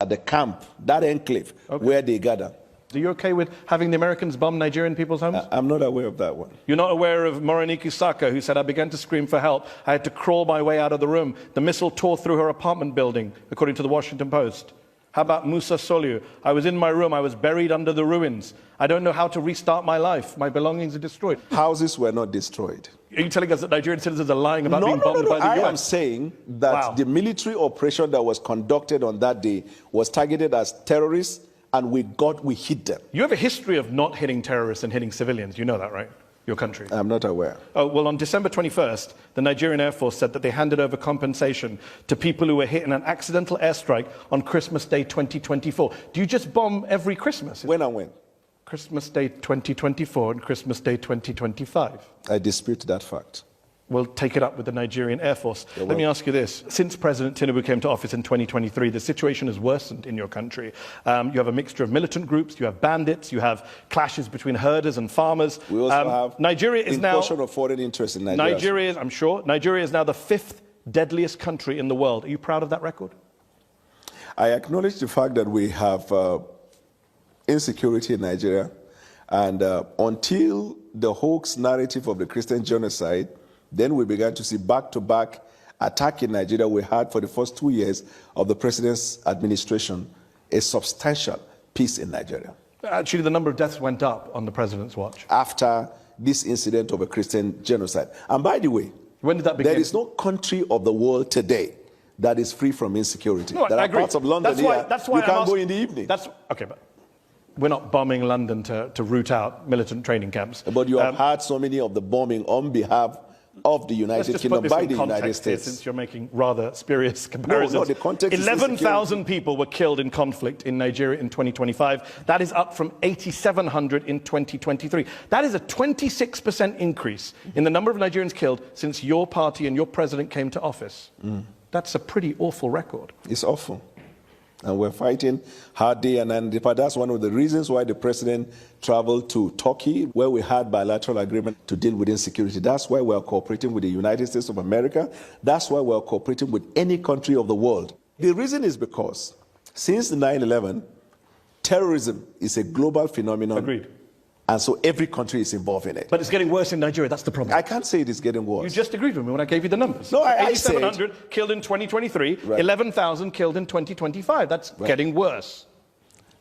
at the camp, that enclave, where they gather. Are you okay with having the Americans bomb Nigerian people's homes? I'm not aware of that one. You're not aware of Morenike Saka, who said, I began to scream for help. I had to crawl my way out of the room. The missile tore through her apartment building, according to the Washington Post. How about Musa Soliu? I was in my room. I was buried under the ruins. I don't know how to restart my life. My belongings are destroyed. Houses were not destroyed. Are you telling us that Nigerian citizens are lying about being bombed by the US? I am saying that the military operation that was conducted on that day was targeted as terrorists, and we hit them. You have a history of not hitting terrorists and hitting civilians. You know that, right? Your country. I'm not aware. Oh, well, on December 21st, the Nigerian Air Force said that they handed over compensation to people who were hit in an accidental airstrike on Christmas Day 2024. Do you just bomb every Christmas? When and when? Christmas Day 2024 and Christmas Day 2025. I dispute that fact. We'll take it up with the Nigerian Air Force. Let me ask you this. Since President Tinubu came to office in 2023, the situation has worsened in your country. You have a mixture of militant groups, you have bandits, you have clashes between herders and farmers. We also have Nigeria is now incursion of foreign interest in Nigeria. Nigeria is now the 5th deadliest country in the world. Are you proud of that record? I acknowledge the fact that we have insecurity in Nigeria, and until the hoax narrative of the Christian genocide, then we began to see back-to-back attack in Nigeria. We had, for the first 2 years of the president's administration, a substantial peace in Nigeria. Actually, the number of deaths went up on the president's watch. After this incident of a Christian genocide. And by the way, when did that begin? There is no country of the world today that is free from insecurity. No, there I are agree. parts of London that's why you can't go in the evening. Okay, but we're not bombing London to root out militant training camps. But you have had so many of the bombing on behalf of the United Kingdom by the United States. Since you're making rather spurious comparisons. No, the context 11,000 people were killed in conflict in Nigeria in 2025. That is up from 8,700 in 2023. That is a 26% increase in the number of Nigerians killed since your party and your president came to office. That's a pretty awful record. It's awful. And we're fighting hard day and night. But that's one of the reasons why the president traveled to Turkey, where we had bilateral agreement to deal with insecurity. That's why we're cooperating with the United States of America. That's why we're cooperating with any country of the world. The reason is because since 9/11, terrorism is a global phenomenon. Agreed. And so every country is involved in it. But it's getting worse in Nigeria. That's the problem. I can't say it is getting worse. You just agreed with me when I gave you the numbers. No, I said 8,700 killed in 2023, right. 11,000 killed in 2025. That's getting worse.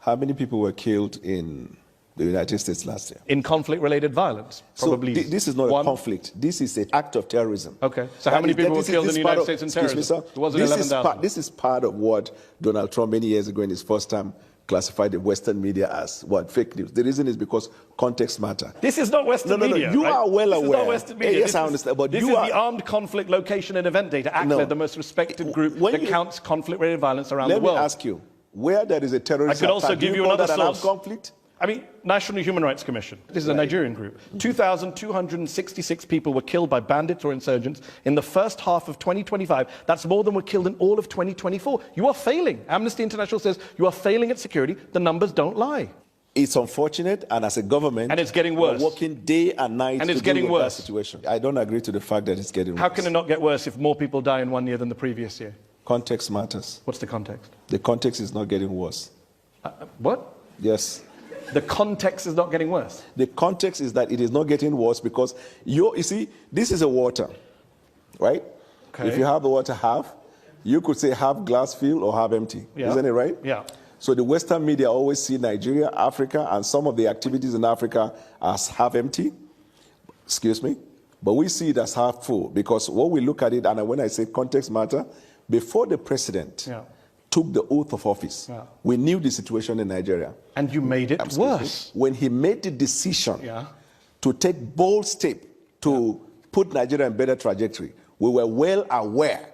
How many people were killed in the United States last year? In conflict-related violence, probably. So this is not a conflict. This is an act of terrorism. Okay. So how many people were killed in the United States in terrorism? Excuse me, sir. It wasn't 11,000. This is part of what Donald Trump many years ago in his first term classified the Western media as fake news. The reason is because context matters. This is not Western media. You are well aware. This is not Western media. Yes, I understand. But this is the Armed Conflict Location and Event Data, ACLED, the most respected group that counts conflict-related violence around the world. Let me ask you, where there is a terrorist attack, I could also give you another source. Conflict? I mean, National Human Rights Commission. This is a Nigerian group. 2,266 people were killed by bandits or insurgents in the first half of 2025. That's more than were killed in all of 2024. You are failing. Amnesty International says you are failing at security. The numbers don't lie. It's unfortunate, and as a government, and it's getting worse. We're working day and night and it's to getting deal with worse. That situation. I don't agree to the fact that it's getting worse. How can it not get worse if more people die in 1 year than the previous year? Context matters. What's the context? The context is not getting worse. What? Yes. The context is not getting worse. The context is that it is not getting worse because you see, this is a water, right? Okay. If you have the water half, you could say half glass filled or half empty. Yeah. Isn't it right? Yeah. So the Western media always see Nigeria, Africa, and some of the activities in Africa as half empty. Excuse me. But we see it as half full because when we look at it, and when I say context matter, before the president took the oath of office, we knew the situation in Nigeria. And you made it worse. When he made the decision to take bold step to put Nigeria in better trajectory, we were well aware